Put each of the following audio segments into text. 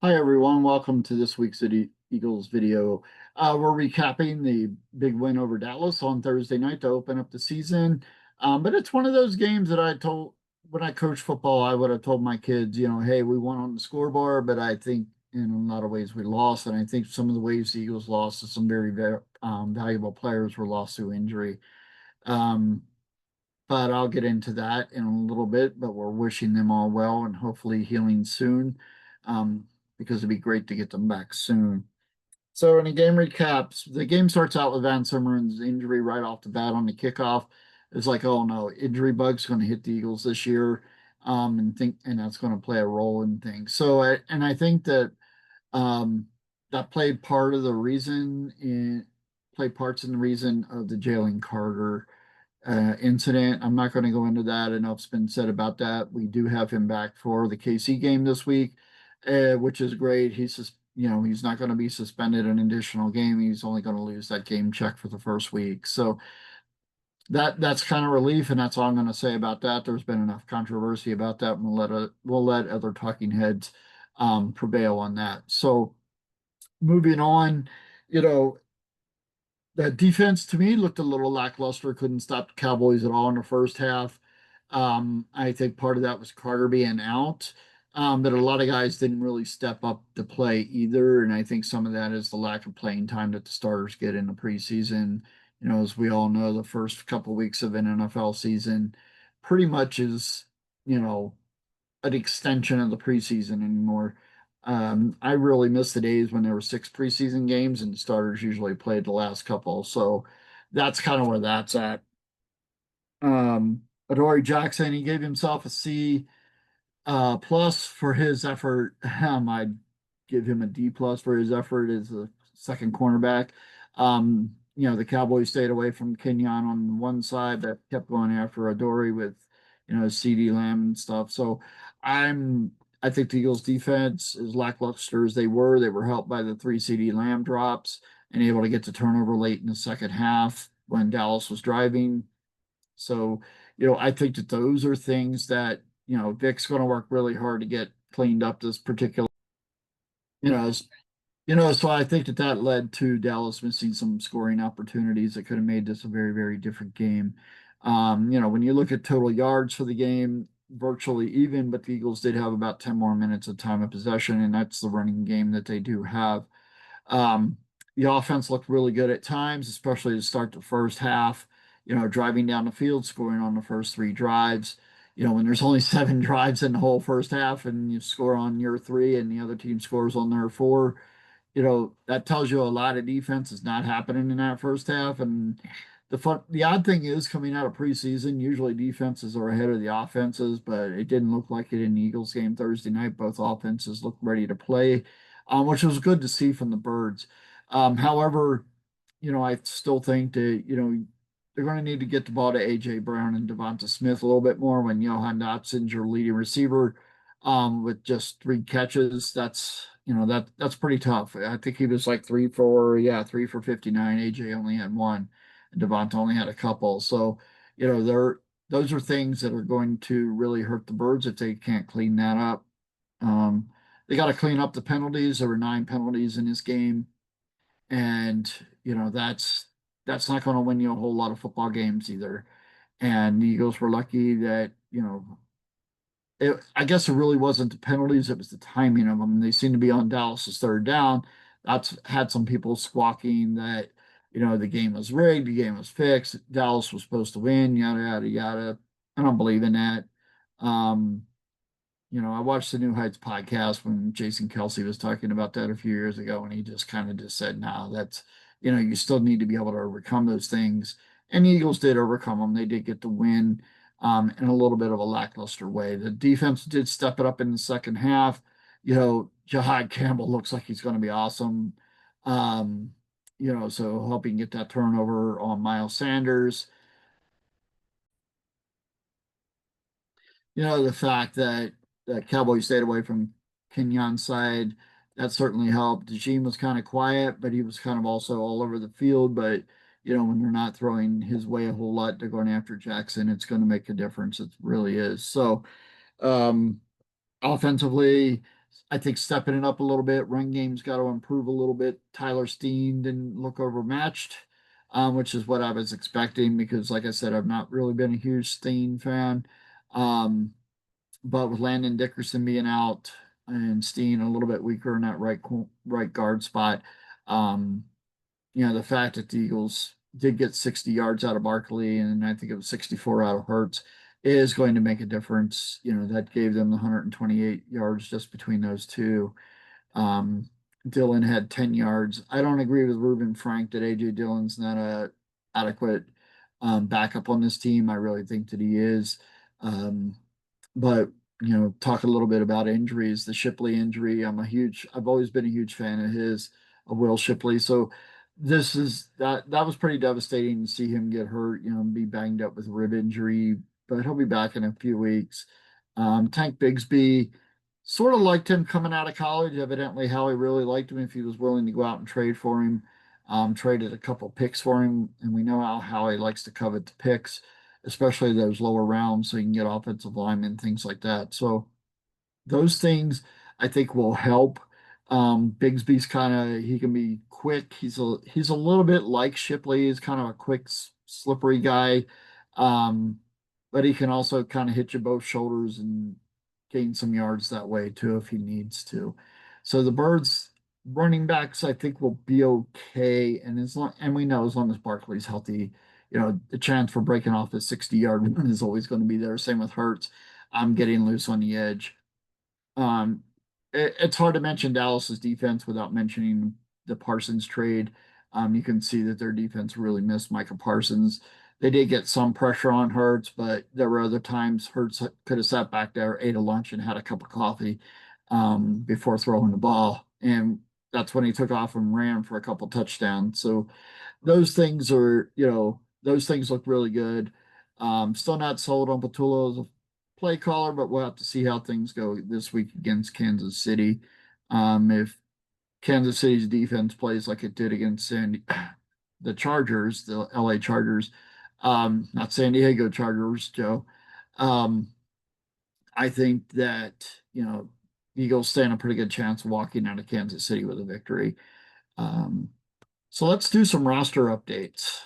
Hi, everyone. Welcome to this week's Eagles video. We're recapping the big win over Dallas on Thursday night to open up the season. But it's one of those games that I told when I coached football, I would have told my kids, hey, we won on the scoreboard, but I think in a lot of ways we lost. And I think some of the ways the Eagles lost is some very valuable players were lost through injury. Um, but I'll get into that in a little bit. But we're wishing them all well and hopefully healing soon, because it'd be great to get them back soon. So in the game recaps, the game starts out with Van Summeren's injury right off the bat on the kickoff. It's like, oh no, injury bug's going to hit the Eagles this year, and that's going to play a role in things. And I think that that played part of the reason in played parts in the reason of the Jalen Carter incident. I'm not going to go into that. Enough's been said about that. We do have him back for the KC game this week, which is great. He's not going to be suspended an additional game. He's only going to lose that game check for the first week. So that's kind of relief, and that's all I'm going to say about that. There's been enough controversy about that, and we'll let other talking heads prevail on that. So moving on, you know, that defense to me looked a little lackluster. Couldn't stop the Cowboys at all in the first half. I think part of that was Carter being out, but a lot of guys didn't really step up to play either. And I think some of that is the lack of playing time that the starters get in the preseason. As we all know, the first couple of weeks of an NFL season pretty much is, you know, an extension of the preseason anymore. I really miss the days when there were six preseason games and the starters usually played the last couple. So that's kind of where that's at. Adoree Jackson, he gave himself a C plus for his effort. I'd give him a D plus for his effort as a second cornerback. The Cowboys stayed away from Kenyon on one side, but kept going after Adoree with, CD Lamb and stuff. So I'm I think the Eagles defense, as lackluster as they were helped by the three CD Lamb drops and able to get the turnover late in the second half when Dallas was driving. So, I think that those are things that, Vic's going to work really hard to get cleaned up this particular, you know, s- so I think that led to Dallas missing some scoring opportunities that could have made this a very, very different game. When you look at total yards for the game, virtually even, but the Eagles did have about 10 more minutes of time of possession, and that's the running game that they do have. Um, the offense looked really good at times, especially to start the first half, driving down the field, scoring on the first three drives. When there's only seven drives in the whole first half and you score on your three and the other team scores on their four, that tells you a lot of defense is not happening in that first half. And the odd thing is coming out of preseason, usually defenses are ahead of the offenses, but it didn't look like it in the Eagles game Thursday night. Both offenses looked ready to play, which was good to see from the Birds. However, I still think that, they're going to need to get the ball to AJ Brown and Devonta Smith a little bit more when Johan Dotson's your leading receiver, with just three catches. That's pretty tough. I think he was like yeah, 3 for 59. AJ only had one, and Devonta only had a couple. So, those are things that are going to really hurt the Birds if they can't clean that up. Um, they got to clean up the penalties. There were 9 penalties in this game, and that's not going to win you a whole lot of football games either. And the Eagles were lucky that I guess it really wasn't the penalties; it was the timing of them. They seemed to be on Dallas's third down. That's had some people squawking that the game was rigged, the game was fixed, Dallas was supposed to win, yada yada yada. I don't believe in that. Um, I watched the New Heights podcast when Jason Kelsey was talking about that a few years ago, and he just kind of just said, "No, that's you still need to be able to overcome those things." And the Eagles did overcome them. They did get the win, in a little bit of a lackluster way. The defense did step it up in the second half. Jahad Campbell looks like he's going to be awesome. Um, so hoping get that turnover on Miles Sanders. The fact that the Cowboys stayed away from Kenyon's side, that certainly helped. DeJean was kind of quiet, but he was kind of also all over the field. But, when they're not throwing his way a whole lot, they're going after Jackson. It's going to make a difference. It really is. So, offensively, I think stepping it up a little bit. Run game's got to improve a little bit. Tyler Steen didn't look overmatched, which is what I was expecting because, like I said, I've not really been a huge Steen fan. Um, but with Landon Dickerson being out and Steen a little bit weaker in that right guard spot, um, the fact that the Eagles did get 60 yards out of Barkley and I think it was 64 out of Hurts is going to make a difference. That gave them the 128 yards just between those two. Um, Dillon had 10 yards. I don't agree with Ruben Frank that AJ Dillon's not a adequate backup on this team. I really think that he is. Um, but talk a little bit about injuries. The Shipley injury. I've always been a huge fan of his, of Will Shipley. So that was pretty devastating to see him get hurt, and be banged up with a rib injury, but he'll be back in a few weeks. Tank Bigsby, sort of liked him coming out of college. Evidently, Howie really liked him if he was willing to go out and trade for him. Traded a couple picks for him, and we know how Howie likes to covet the picks, especially those lower rounds, so you can get offensive linemen, things like that. So those things I think will help. Bigsby's kind of he can be quick. He's a little bit like Shipley. He's kind of a quick, slippery guy, um, but he can also kind of hit you both shoulders and gain some yards that way too if he needs to. So the Birds running backs I think will be okay, and we know as long as Barkley's healthy, the chance for breaking off a 60-yard run is always going to be there. Same with Hurts. I'm getting loose on the edge. Um, it's hard to mention Dallas's defense without mentioning the Parsons trade. You can see that their defense really missed Micah Parsons. They did get some pressure on Hurts, but there were other times Hurts could have sat back there, ate a lunch, and had a cup of coffee before throwing the ball. And that's when he took off and ran for a couple touchdowns. So those things look really good. Still not sold on Patullo as a play caller, but we'll have to see how things go this week against Kansas City. If Kansas City's defense plays like it did against the Chargers, the LA Chargers, not San Diego Chargers, Joe. Um, I think that, the Eagles stand a pretty good chance of walking out of Kansas City with a victory. Um, so let's do some roster updates.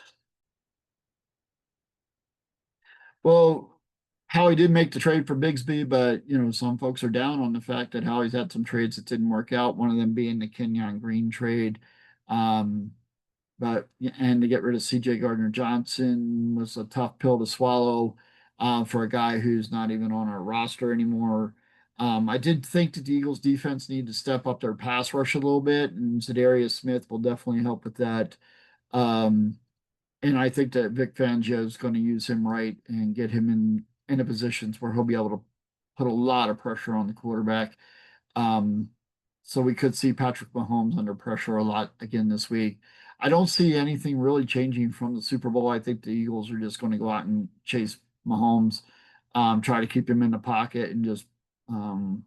Well, Howie did make the trade for Bigsby, but some folks are down on the fact that Howie's had some trades that didn't work out. One of them being the Kenyon Green trade. Um, but and to get rid of CJ Gardner Johnson was a tough pill to swallow for a guy who's not even on our roster anymore. I did think that the Eagles defense need to step up their pass rush a little bit, and Zadarius Smith will definitely help with that. Um, and I think that Vic Fangio is going to use him right and get him in positions where he'll be able to put a lot of pressure on the quarterback. Um, so we could see Patrick Mahomes under pressure a lot again this week. I don't see anything really changing from the Super Bowl. I think the Eagles are just going to go out and chase Mahomes, try to keep him in the pocket and just um,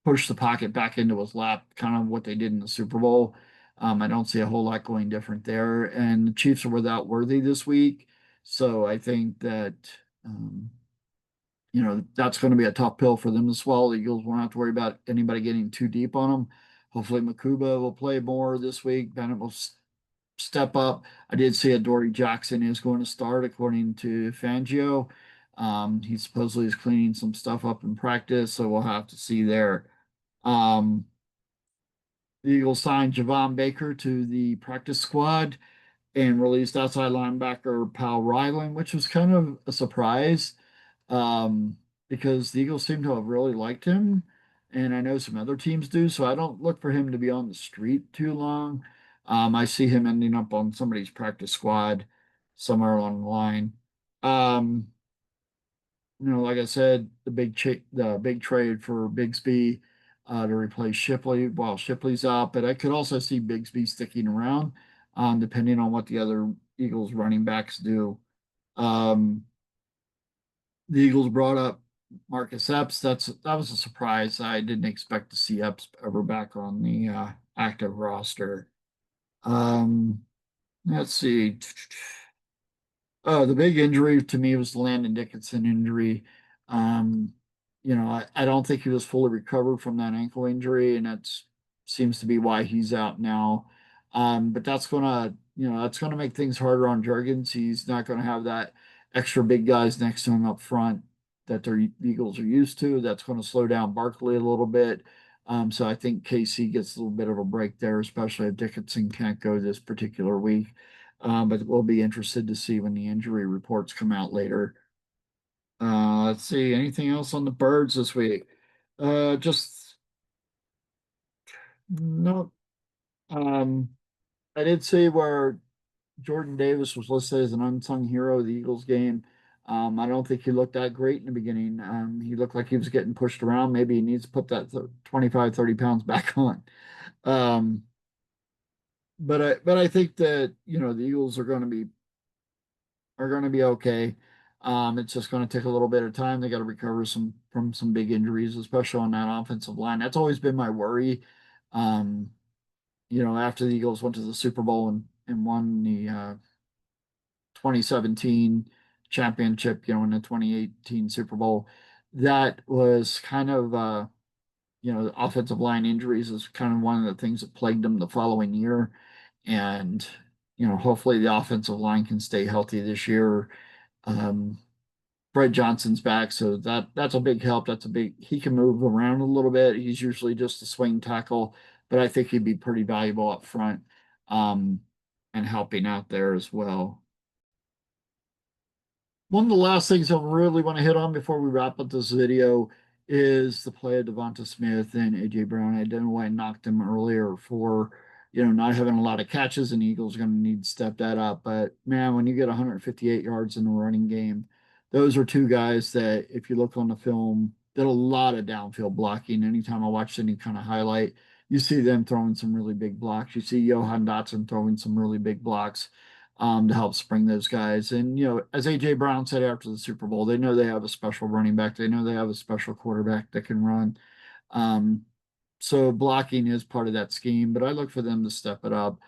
push the pocket back into his lap, kind of what they did in the Super Bowl. I don't see a whole lot going different there. And the Chiefs are without Worthy this week. So I think that, um, that's going to be a tough pill for them to swallow. The Eagles won't have to worry about anybody getting too deep on them. Hopefully, Makuba will play more this week. Bennett will step up. I did see Dory Jackson is going to start, according to Fangio. He supposedly is cleaning some stuff up in practice, so we'll have to see there. Um, the Eagles signed Javon Baker to the practice squad and released outside linebacker Powell Ryland, which was kind of a surprise because the Eagles seem to have really liked him. And I know some other teams do, so I don't look for him to be on the street too long. I see him ending up on somebody's practice squad somewhere along the line. Um, like I said, the big trade for Bigsby to replace Shipley while Shipley's out, but I could also see Bigsby sticking around, depending on what the other Eagles running backs do. Um, the Eagles brought up Marcus Epps. That was a surprise. I didn't expect to see Epps ever back on the active roster. Um, let's see. The big injury to me was the Landon Dickinson injury. Um, I don't think he was fully recovered from that ankle injury, and that's seems to be why he's out now. But that's gonna make things harder on Jurgens. He's not gonna have that extra big guys next to him up front that the Eagles are used to. That's going to slow down Barkley a little bit. So I think KC gets a little bit of a break there, especially if Dickinson can't go this particular week. But we'll be interested to see when the injury reports come out later. Let's see, anything else on the birds this week? Just no. Um, I did see where Jordan Davis was listed as an unsung hero of the Eagles game. I don't think he looked that great in the beginning. He looked like he was getting pushed around. Maybe he needs to put that 25, 30 pounds back on. Um, but I think that, the Eagles are going to be okay. It's just going to take a little bit of time. They got to recover from some big injuries, especially on that offensive line. That's always been my worry. Um, after the Eagles went to the Super Bowl and won the 2017 championship, in the 2018 Super Bowl, that was kind of the offensive line injuries is kind of one of the things that plagued them the following year. And, hopefully the offensive line can stay healthy this year. Um, Fred Johnson's back, so that's a big help. He can move around a little bit. He's usually just a swing tackle, but I think he'd be pretty valuable up front, um, and helping out there as well. One of the last things I really want to hit on before we wrap up this video is the play of Devonta Smith and AJ Brown. I don't know why I knocked him earlier for, not having a lot of catches, and the Eagles are going to need to step that up. But man, when you get 158 yards in the running game, those are two guys that, if you look on the film, did a lot of downfield blocking. Anytime I watch any kind of highlight, you see them throwing some really big blocks. You see Johan Dotson throwing some really big blocks to help spring those guys. And, as AJ Brown said after the Super Bowl, they know they have a special running back. They know they have a special quarterback that can run. Um, so blocking is part of that scheme, but I look for them to step it up.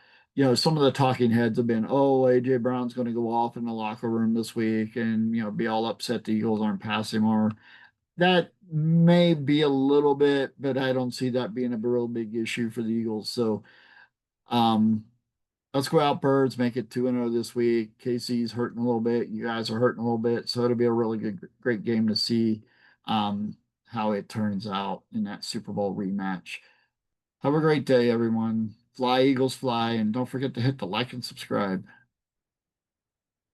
Some of the talking heads have been, oh, AJ Brown's going to go off in the locker room this week and, be all upset the Eagles aren't passing more. That may be a little bit, but I don't see that being a real big issue for the Eagles. So, um, let's go out, birds, make it 2-0 this week. KC's hurting a little bit. You guys are hurting a little bit. So it'll be a really great game to see how it turns out in that Super Bowl rematch. Have a great day, everyone. Fly, Eagles, fly. And don't forget to hit the like and subscribe.